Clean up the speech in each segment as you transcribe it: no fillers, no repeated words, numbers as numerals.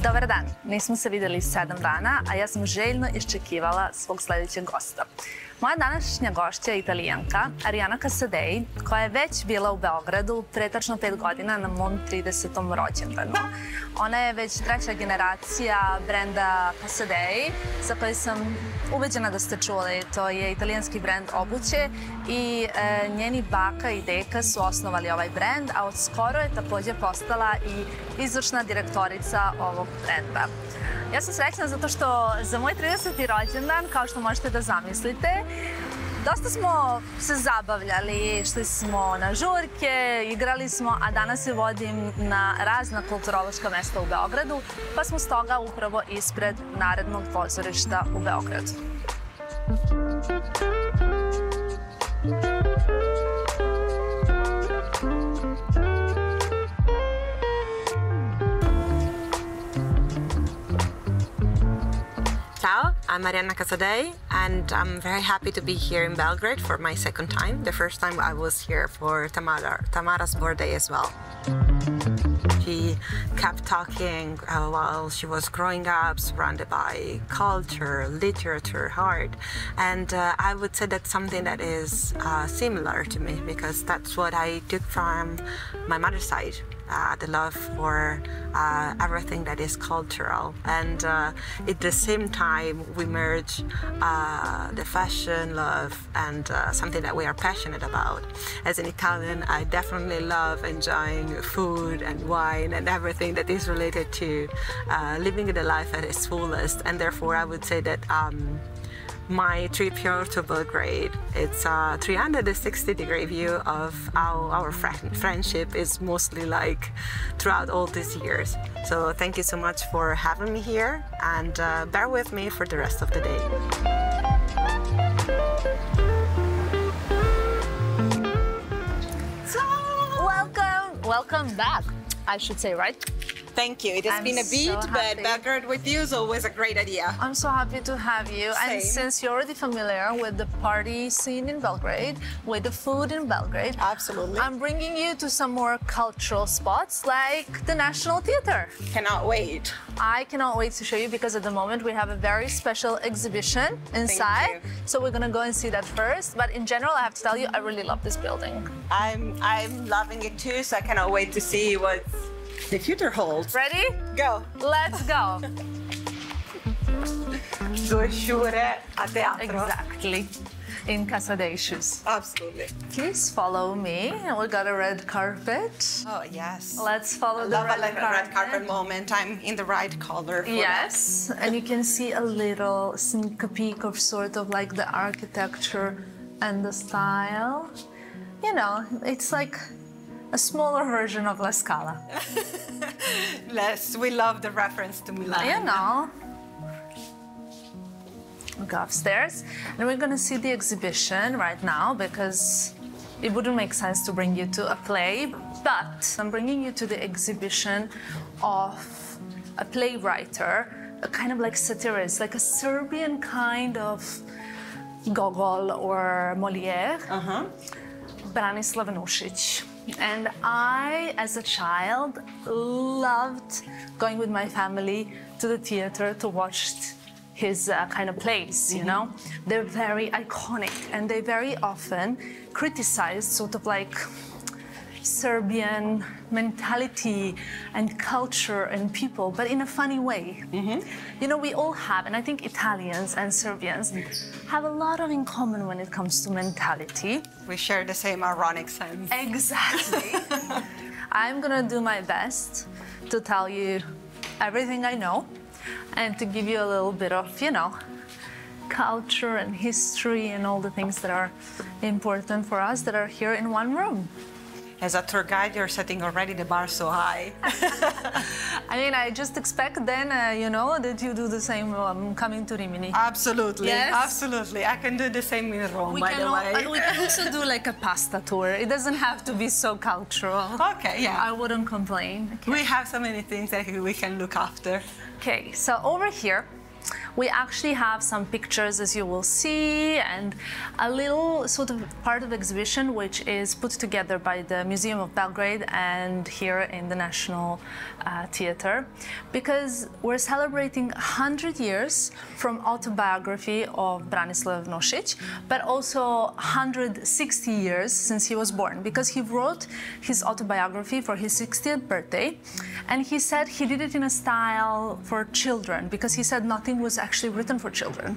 Dobar dan, nismo se videli 7 dana, a ja sam željno iščekivala svog sledećeg gosta. Moja današnja gošća je Italijanka Arianna Casadei, koja je već bila u Beogradu pre tačno 5 godina na mom 30. rođendanu. Ona je već treća generacija brenda Casadei, za koji sam ubeđena da ste čuli. To je italijanski brend obuće i njeni baka i deka su osnovali ovaj brend, a od skoro je takođe postala i izvršna direktorica ovog brenda. Ja sam srećna zato što za moj 30. rođendan, kao što možete da zamislite, dosta smo se zabavljali, šli smo na žurke, igrali smo, a danas se vodim na razna kulturološka mesta u Beogradu, pa smo stoga upravo ispred Narodnog pozorišta u Beogradu. Ciao, I'm Arianna Casadei, and I'm very happy to be here in Belgrade for my second time. The first time I was here for Tamara's birthday as well. She kept talking while she was growing up, surrounded by culture, literature, art, and I would say that's something that is similar to me, because that's what I took from my mother's side. The love for everything that is cultural, and at the same time we merge the fashion love and something that we are passionate about. As an Italian, I definitely love enjoying food and wine and everything that is related to living the life at its fullest, and therefore I would say that my trip here to Belgrade, it's a 360-degree view of how our friendship is mostly like throughout all these years. So thank you so much for having me here, and bear with me for the rest of the day. So, welcome back, I should say, right? Thank you. It has been a beat, but Belgrade with you is always a great idea. I'm so happy to have you. Same. And since you're already familiar with the party scene in Belgrade, with the food in Belgrade, absolutely, I'm bringing you to some more cultural spots like the National Theatre. Cannot wait. I cannot wait to show you, because at the moment we have a very special exhibition inside. So we're gonna go and see that first. But in general, I have to tell you, I really love this building. I'm loving it too, so I cannot wait to see what the future holds. Ready? Go. Let's go. Due sciure a teatro. Exactly. In Casadei shoes. Absolutely. Please follow me. We got a red carpet. Oh, yes. Let's follow the red carpet. Red carpet moment. I'm in the right color for yes. And you can see a little sneak peek of sort of like the architecture and the style. You know, it's like a smaller version of La Scala. Yes, we love the reference to Milan. You know. We go upstairs, and we're gonna see the exhibition right now, because it wouldn't make sense to bring you to a play, but I'm bringing you to the exhibition of a playwright, a kind of like satirist, like a Serbian kind of Gogol or Molière, Branislav Nušić. And I, as a child, loved going with my family to the theater to watch his kind of plays, you know? They're very iconic, and they very often criticize sort of like Serbian mentality and culture and people, but in a funny way. You know, we all have, and I think Italians and Serbians have a lot in common when it comes to mentality. We share the same ironic sense. Exactly. I'm gonna do my best to tell you everything I know and to give you a little bit of, you know, culture and history and all the things that are important for us that are here in one room. As a tour guide, you're setting already the bar so high. I mean, I just expect then, you know, that you do the same coming to Rimini. Absolutely, yes? Absolutely. I can do the same in Rome, by the way. We can also do like a pasta tour. It doesn't have to be so cultural. Okay, yeah. I wouldn't complain. Okay. We have so many things that we can look after. Okay, so over here, We actually have some pictures, as you will see, and a little sort of part of the exhibition which is put together by the Museum of Belgrade and here in the National Theatre, because we're celebrating 100 years from autobiography of Branislav Nušić, but also 160 years since he was born, because he wrote his autobiography for his 60th birthday, and he said he did it in a style for children, because he said nothing was actually written for children.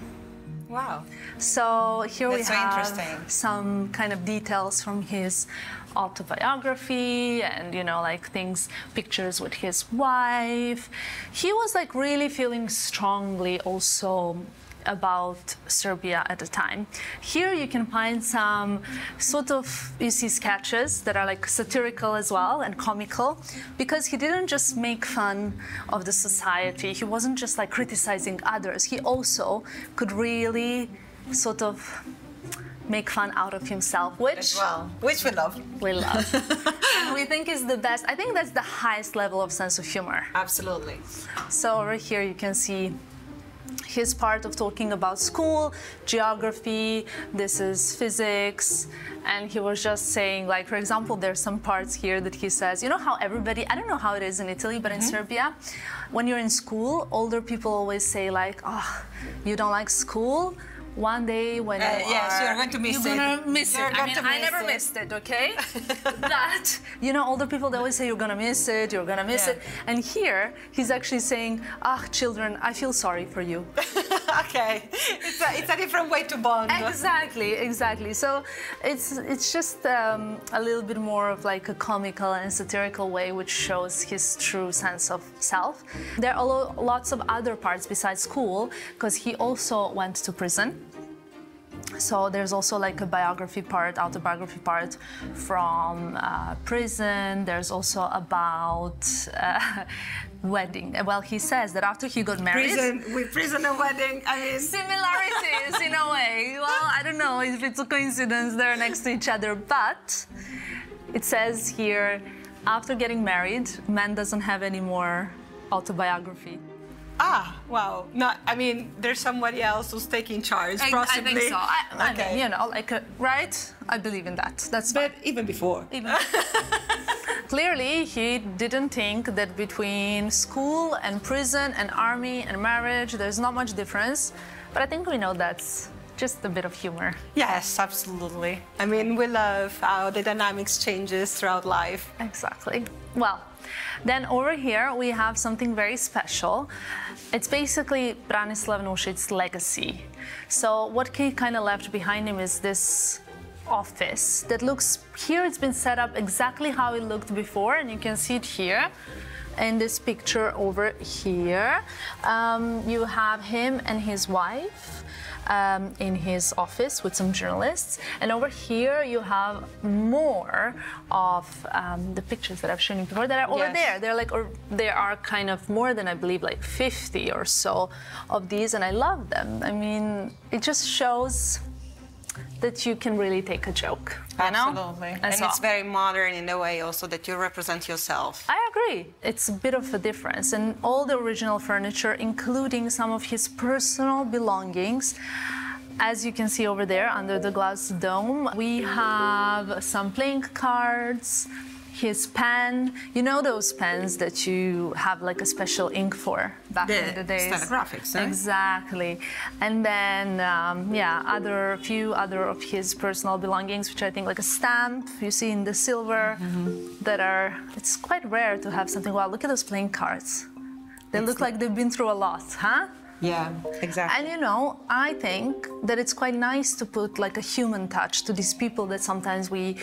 Wow. So here we have interesting. some kind of details from his autobiography and, you know, like things, pictures with his wife. He was like really feeling strongly also about Serbia at the time. Here you can find some sort of, you see sketches that are like satirical as well and comical, because he didn't just make fun of the society. He wasn't just like criticizing others. He also could really sort of make fun out of himself, which we love. We love. And we think is the best. I think that's the highest level of sense of humor. Absolutely. So over here you can see his part of talking about school, geography, this is physics, and he was just saying, like, for example, there's some parts here that he says, you know how everybody, I don't know how it is in Italy, but in Serbia, when you're in school, older people always say, like, oh, you don't like school? One day when yes, you're going to miss it. You're gonna miss it. I mean, I never missed it, okay? But, you know, older people, they always say, you're gonna miss it, you're gonna miss it. And here, he's actually saying, ah, children, I feel sorry for you. Okay, it's a different way to bond. Exactly, exactly. So it's just a little bit more of like a comical and satirical way, which shows his true sense of self. There are lots of other parts besides school, because he also went to prison. So there's also like a biography part, autobiography part from prison. There's also about wedding. Well, he says that after he got married... Prison and wedding, I mean... Similarities in a way. Well, I don't know if it's a coincidence they're next to each other, but it says here, after getting married, man doesn't have any more autobiography. Ah, wow. No, I mean, there's somebody else who's taking charge, possibly. I think so. I mean, you know, like, right? I believe in that. That's But fine. even before. Clearly, he didn't think that between school and prison and army and marriage, there's not much difference. But I think we know that's just a bit of humor. Yes, absolutely. I mean, we love how the dynamics changes throughout life. Exactly. Well, then over here we have something very special. It's basically Branislav Nušić's legacy. So what he kind of left behind him is this office that looks, here it's been set up exactly how it looked before, and you can see it here in this picture over here. You have him and his wife in his office with some journalists, and over here you have more of the pictures that I've shown you before that are over there. They're like, or there are kind of more than, I believe, like 50 or so of these, and I love them. I mean, it just shows that you can really take a joke, you know? Absolutely. And so, it's very modern in the way also that you represent yourself. I agree. It's a bit of a difference. And all the original furniture, including some of his personal belongings, as you can see over there under the glass dome, we have some playing cards, his pen, you know those pens that you have like a special ink for back in the days. Stenographics, eh? Exactly. And then, yeah, few other of his personal belongings, which I think like a stamp, you see in the silver, that are, it's quite rare to have something. Wow, look at those playing cards. They look like they've been through a lot, huh? Yeah, exactly. And you know, I think that it's quite nice to put like a human touch to these people that sometimes we,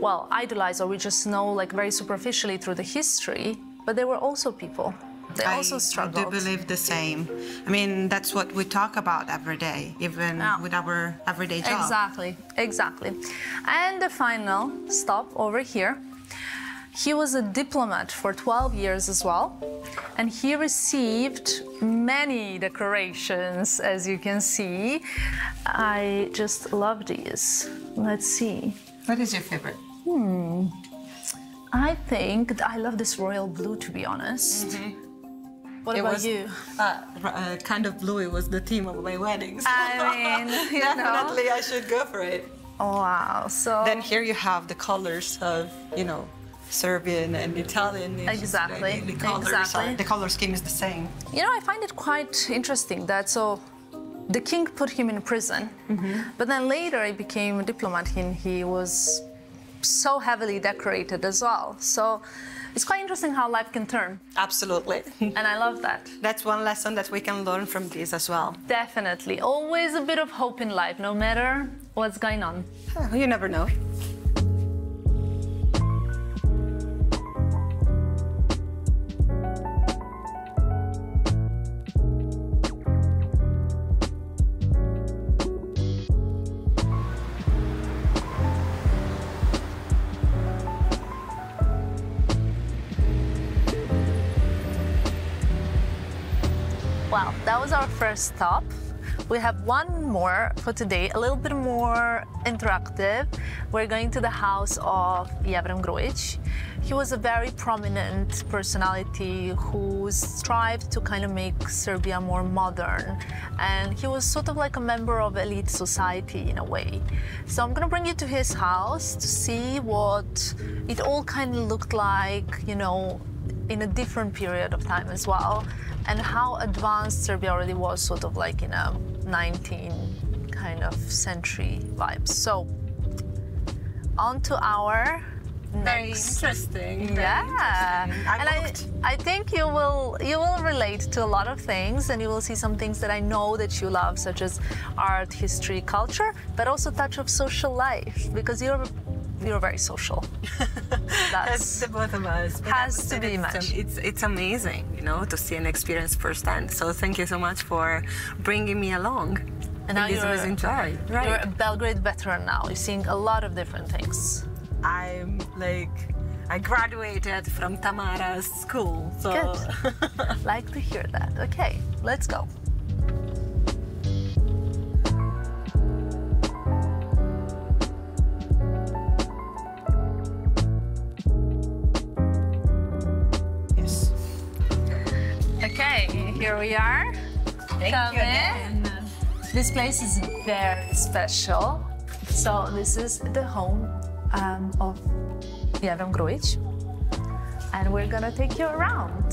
well, idolize or we just know like very superficially through the history, but they were also people. They also struggled. I do believe the same. I mean, that's what we talk about every day, even with our everyday job. Exactly, exactly. And the final stop over here. He was a diplomat for 12 years as well, and he received many decorations, as you can see. I just love these. Let's see. What is your favorite? I think I love this royal blue, to be honest. What about you? Kind of blue. It was the theme of my weddings. I mean, you Definitely, know. I should go for it. Oh, wow. So Then here you have the colors of, you know, Serbian and Italian. Exactly, The colors, exactly. the color scheme is the same. You know, I find it quite interesting that the king put him in prison, but then later he became a diplomat and he was so heavily decorated as well. So it's quite interesting how life can turn. Absolutely. And I love that. That's one lesson that we can learn from this as well. Definitely. Always a bit of hope in life, no matter what's going on. You never know. Well, that was our first stop. We have one more for today, a little bit more interactive. We're going to the house of Yevren Grujic. He was a very prominent personality who strived to kind of make Serbia more modern. And he was sort of like a member of elite society in a way. So I'm gonna bring you to his house to see what it all kind of looked like, you know, in a different period of time as well, and how advanced Serbia already was, sort of like in a 19th kind of century vibes. So, on to our Very next. interesting. Yeah, and looked. I think you will relate to a lot of things, and you will see some things that I know that you love, such as art, history, culture, but also touch of social life, because you're very social. That's the both of us. But Has I would to say be that much. It's amazing, you know, to see and experience firsthand. So thank you so much for bringing me along. And now this was enjoyed. Right. You're a Belgrade veteran now. You're seeing a lot of different things. I'm like, I graduated from Tamara's school. So Good. Like to hear that. Okay, let's go. yes. Okay, here we are. Come in. This place is very special. So this is the home of Yevren Grujic, and we're gonna take you around.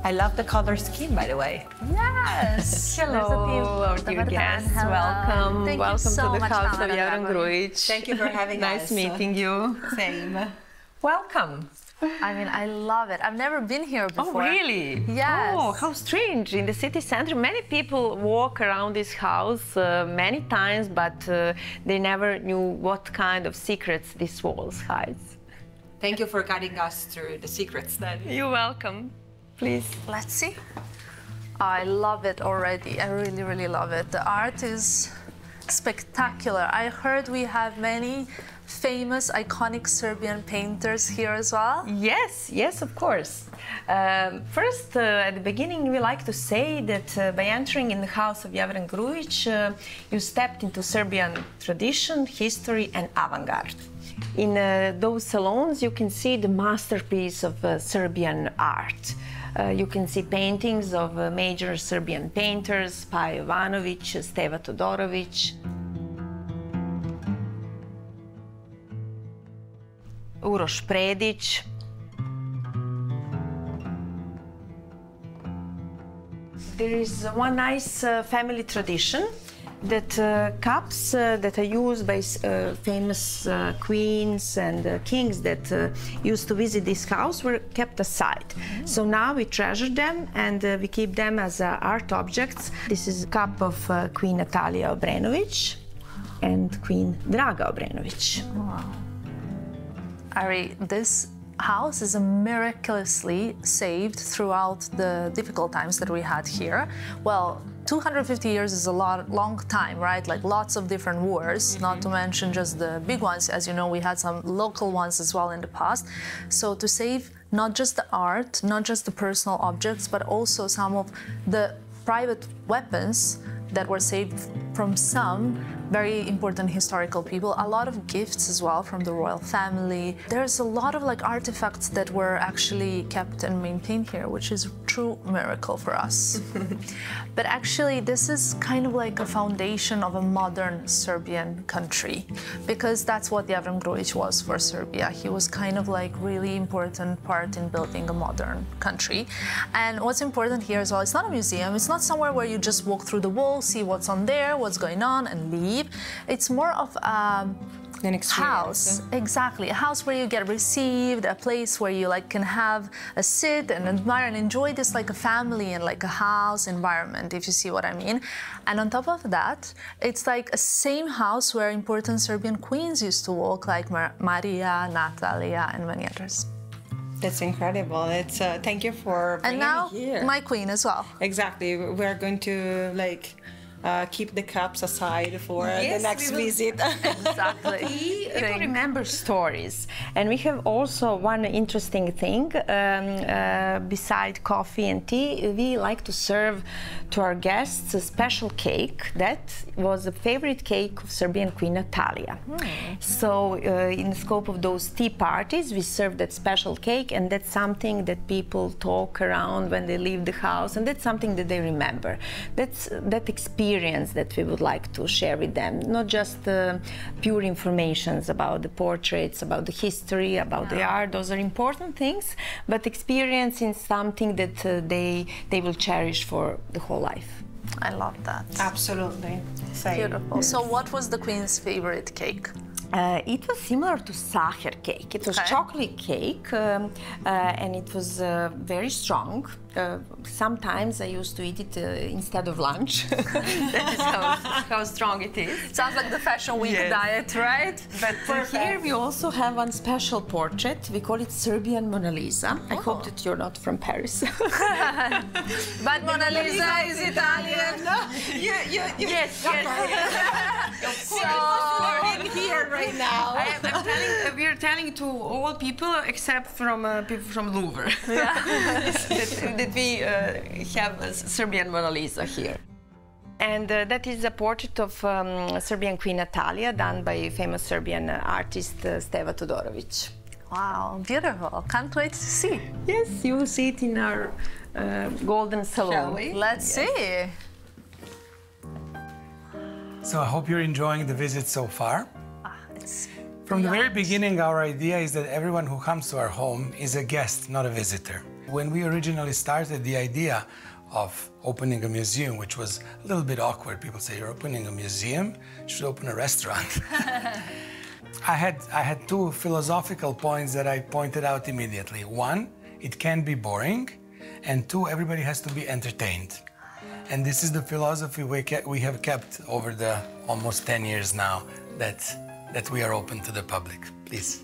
I love the color scheme, by the way. Yes. Hello, our dear guests. Welcome. Thank Welcome you so to the much, house of Tamara Yevren Dragovic. Grujic. Thank you for having us. Nice meeting you. Same. Welcome. I mean, I love it. I've never been here before. Oh, really? Yes. Oh, how strange. In the city center, many people walk around this house many times, but they never knew what kind of secrets this walls hides. Thank you for guiding us through the secrets then. You're welcome. Please. Let's see. I love it already. I really, really love it. The art is spectacular. I heard we have many famous, iconic Serbian painters here as well. Yes, yes, of course. First, at the beginning, we like to say that by entering in the house of Yevren Grujic, you stepped into Serbian tradition, history, and avant-garde. In those salons, you can see the masterpiece of Serbian art. You can see paintings of major Serbian painters, Pajo Jovanović, Steva Todorović, Uroš Predić. There is one nice family tradition that cups that are used by famous queens and kings that used to visit this house were kept aside. So now we treasure them and we keep them as art objects. This is a cup of Queen Natalia Obrenović and Queen Draga Obrenović. Wow. Ari, this house is miraculously saved throughout the difficult times that we had here. Well, 250 years is a long time, right? Like lots of different wars, not to mention just the big ones. As you know, we had some local ones as well in the past. So to save not just the art, not just the personal objects, but also some of the private weapons that were saved from some very important historical people, a lot of gifts as well from the royal family. There's a lot of like artifacts that were actually kept and maintained here, which is true miracle for us. But actually, this is kind of like a foundation of a modern Serbian country, because that's what Jevran Grujić was for Serbia. He was kind of like really important part in building a modern country. And what's important here as well, it's not a museum, it's not somewhere where you just walk through the wall, see what's on there, what's going on, and leave. It's more of An house, exactly, a house where you get received, a place where you like can have a sit and admire and enjoy this like a family and like a house environment, if you see what I mean. And on top of that, it's like a same house where important Serbian queens used to walk, like Maria, Natalia, and many others. That's incredible. It's thank you for bringing And now me here. my queen as well. Exactly. We're going to like keep the cups aside for the next visit. Exactly. People remember stories, and we have also one interesting thing. Beside coffee and tea, we like to serve to our guests a special cake that was a favorite cake of Serbian Queen Natalia. So in the scope of those tea parties, we serve that special cake, and that's something that people talk around when they leave the house, and that's something that they remember. That's that experience that we would like to share with them, not just pure informations about the portraits, about the history, about the art. Those are important things, but experiencing something that they will cherish for the whole life. I love that. Absolutely. Same. Beautiful. So what was the queen's favorite cake? It was similar to Sacher cake. It was chocolate cake, and it was very strong. Sometimes I used to eat it instead of lunch. That is how strong it is. Sounds like the Fashion Week diet, right? But here we also have one special portrait. We call it Serbian Mona Lisa. I hope that you're not from Paris. But Mona Lisa is Italian. Yes. We're in here right now. We are telling to all people except from people from Louvre that we have a Serbian Mona Lisa here. And that is a portrait of Serbian Queen Natalia, done by famous Serbian artist Steva Todorović. Wow, beautiful. Can't wait to see. Yes, you will see it in our golden salon. Shall we? Let's see. So I hope you're enjoying the visit so far. It's From the very beginning, our idea is that everyone who comes to our home is a guest, not a visitor. When we originally started the idea of opening a museum, which was a little bit awkward, people say, you're opening a museum, you should open a restaurant. I had two philosophical points that I pointed out immediately. One, it can be boring, and two, everybody has to be entertained. And this is the philosophy we have kept over the almost 10 years now, that we are open to the public. Please.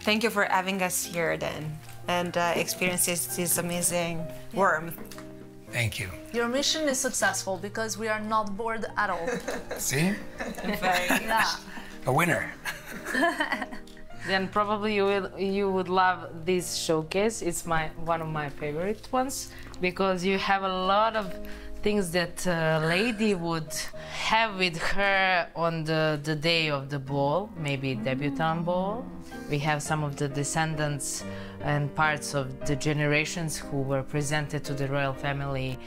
Thank you for having us here then, and experiences this amazing warmth. Thank you. Your mission is successful because we are not bored at all. See? Yeah. A winner. Then probably you would love this showcase. It's one of my favorite ones because you have a lot of things that a lady would have with her on the day of the ball, maybe debutante ball. We have some of the descendants and parts of the generations who were presented to the royal family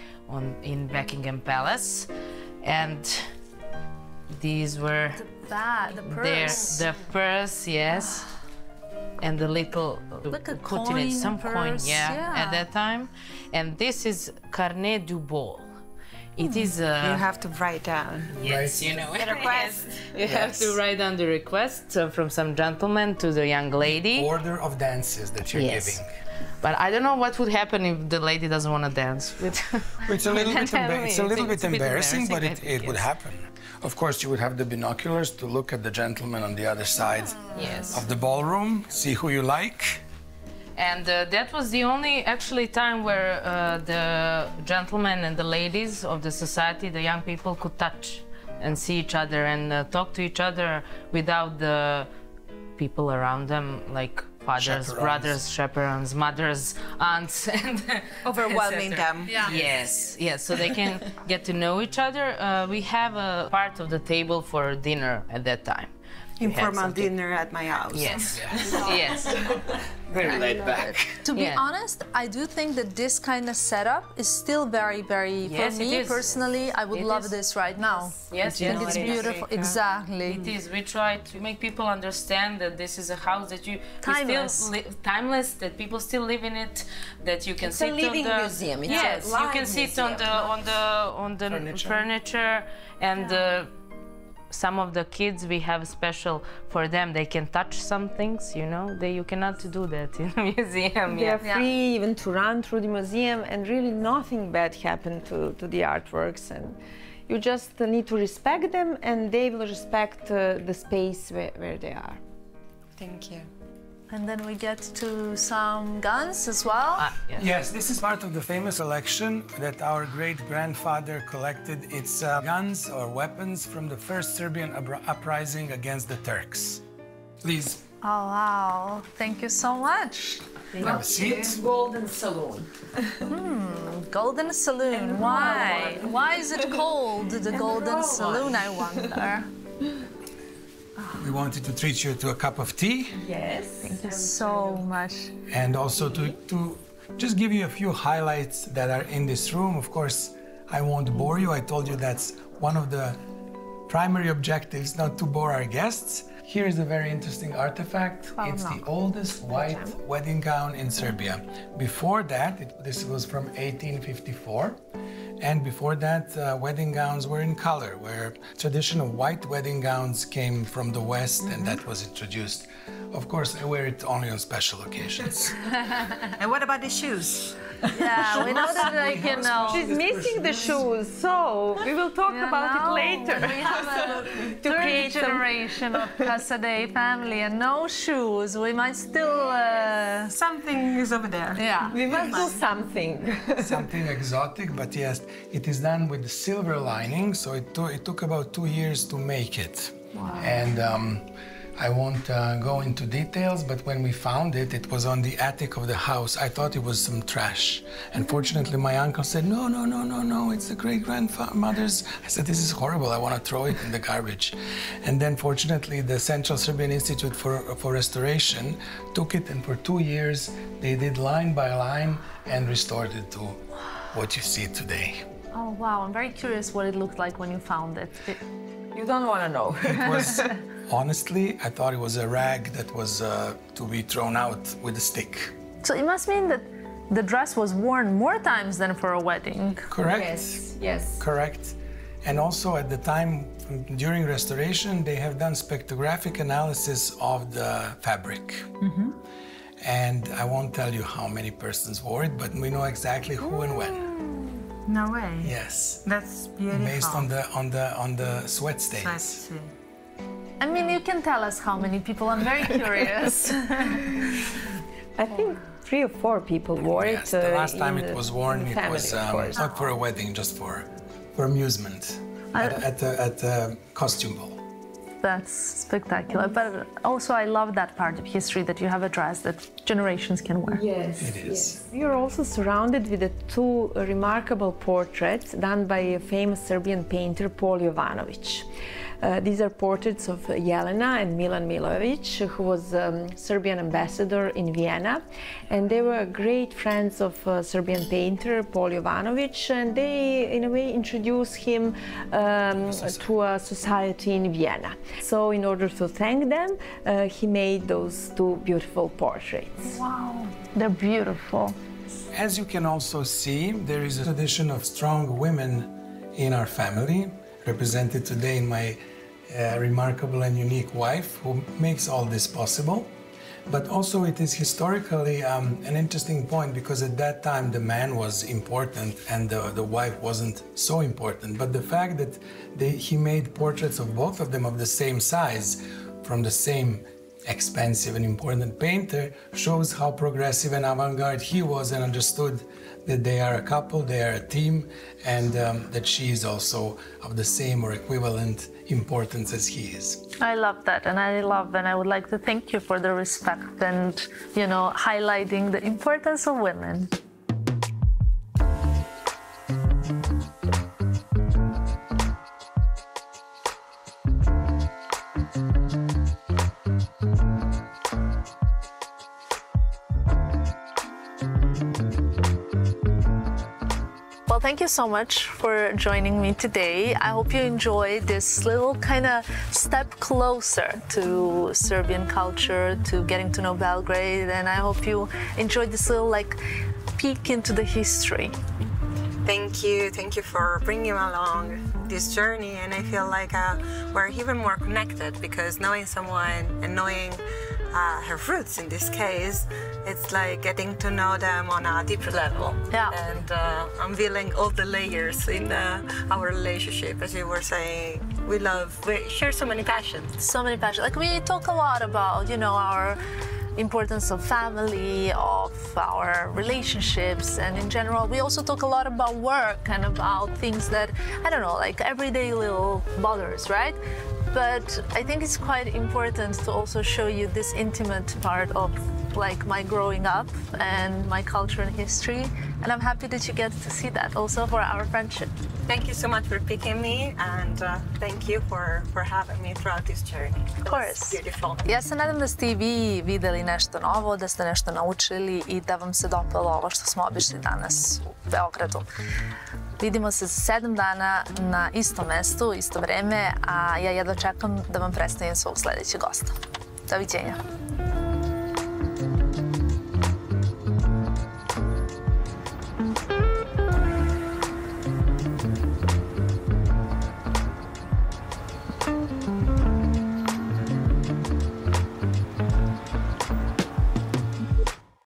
in Buckingham Palace, and these were The purse. the purse, yes, and the little Like a put in it coin some coin, purse, yeah, at that time. And this is Carnet du Bal. It is You have to write down. yes, you know, The request. you have to write down the request from some gentleman to the young lady. Order of dances that you're Yes. giving. But I don't know what would happen if the lady doesn't want to dance with. It's a little bit, it's a little bit embarrassing, but I it think, would yes. happen. Of course, you would have the binoculars to look at the gentleman on the other side Yes. of the ballroom, see who you like. And that was the only actually time where the gentlemen and the ladies of the society, the young people, could touch and see each other and talk to each other without the people around them, like fathers, Chaperones. brothers, chaperones, mothers, aunts, and Overwhelming et cetera. them. Yeah. Yes, so they can get to know each other. We have a part of the table for dinner at that time. Informal dinner at my house. Yes. Yes. Very laid back. To be Yeah. honest, I do think that this kind of setup is still very, very, Yes, for it me is. personally, I would It love is. this right now. Yes, I think it's beautiful. Exactly. It is. We try to make people understand that this is a house that we Timeless. still timeless, that people still live in it, that you can It's a sit living on the museum. It's a yes, you live can sit museum. on the furniture and. Some of the kids we have special for them. They can touch some things, you know. You cannot do that in a museum. They are Yeah. free even to run through the museum, and really nothing bad happened to the artworks. And you just need to respect them, and they will respect the space where they are. Thank you. And then we get to some guns as well. Yes. Yes, this is part of the famous collection that our great-grandfather collected. It's guns or weapons from the first Serbian uprising against the Turks. Please, Oh, wow. Thank you so much. have a seat. Golden Saloon. Golden Saloon. Why? Why is it called the Golden Saloon, I wonder? We wanted to treat you to a cup of tea Yes. Thank you so much. and also to just give you a few highlights that are in this room. Of course, I won't bore you. I told you that's one of the primary objectives, not to bore our guests. Here is a very interesting artifact. It's the oldest white wedding gown in Serbia. Before that, this was from 1854. And before that, wedding gowns were in color, where traditional white wedding gowns came from the West, and that was introduced. Of course, I wear it only on special occasions. And what about the shoes? Yeah, we know that, like, you know. She's missing the shoes, so we will talk about it later. We have a To third create some- generation of Casadei family and no shoes. We might still, Something is over there. yeah. We must do something. Something exotic, but yes, it is done with the silver lining, so it took about 2 years to make it. And I won't go into details, but when we found it, it was on the attic of the house. I thought it was some trash. And fortunately, my uncle said, no, no, no, no, no, it's the great-grandmother's. I said, this is horrible, I want to throw it in the garbage. And then fortunately, the Central Serbian Institute for Restoration took it, and for 2 years, they did line by line and restored it to what you see today. Oh, wow. I'm very curious what it looked like when you found it. You don't want to know. It was, honestly, I thought it was a rag that was to be thrown out with a stick. So it must mean that the dress was worn more times than for a wedding. Correct? Yes. Correct. And also at the time, during restoration, they have done spectrographic analysis of the fabric. And I won't tell you how many persons wore it, but we know exactly who and when. No way. Yes. That's beautiful. Based on the sweat stains. Let's see. I mean, you can tell us how many people. I'm very curious. I think 3 or 4 people wore Yes, it. the last time in it the- was worn, in the it family, was of course. not for a wedding, just for amusement at the costume ball. That's spectacular. But also, I love that part of history that you have a dress that generations can wear. Yes, It is. We are also surrounded with the 2 remarkable portraits done by a famous Serbian painter, Paul Jovanović. These are portraits of Jelena and Milan Milojević, who was Serbian ambassador in Vienna, and they were great friends of Serbian painter Paul Jovanović, and they, in a way, introduced him to a society in Vienna. So, in order to thank them, he made those 2 beautiful portraits. Wow, they're beautiful. As you can also see, there is a tradition of strong women in our family, represented today in my remarkable and unique wife, who makes all this possible. But also it is historically an interesting point, because at that time the man was important and the wife wasn't so important. But the fact that he made portraits of both of them of the same size, from the same expensive and important painter, shows how progressive and avant-garde he was, and understood that they are a couple, they are a team, and that she is also of the same or equivalent importance as he is. I love that, and I would like to thank you for the respect and, you know, highlighting the importance of women. thank you so much for joining me today. I hope you enjoyed this little kind of step closer to Serbian culture, to getting to know Belgrade, and I hope you enjoyed this little like peek into the history. Thank you for bringing along this journey, and I feel like we're even more connected because knowing someone and knowing her roots in this case, it's like getting to know them on a deeper level. Yeah. And unveiling all the layers in our relationship. As you were saying, we share so many passions. So many passions. Like we talk a lot about, you know, our importance of family, of our relationships, and in general we also talk a lot about work and about things that, I don't know, like everyday little bothers, right? But I think it's quite important to also show you this intimate part of like my growing up and my culture and history, and I'm happy that you get to see that also for our friendship. Thank you so much for picking me, and thank you for having me throughout this journey. Of course. Beautiful. Ja se nadam da ste i vi videli nešto novo, da ste nešto naučili i da vam se dopalo ovo što smo obišli danas u Beogradu. Vidimo se za 7 dana na istom mestu, isto vreme, a ja jedva čekam da vam predstavim svog sledećeg gosta. Doviđenja.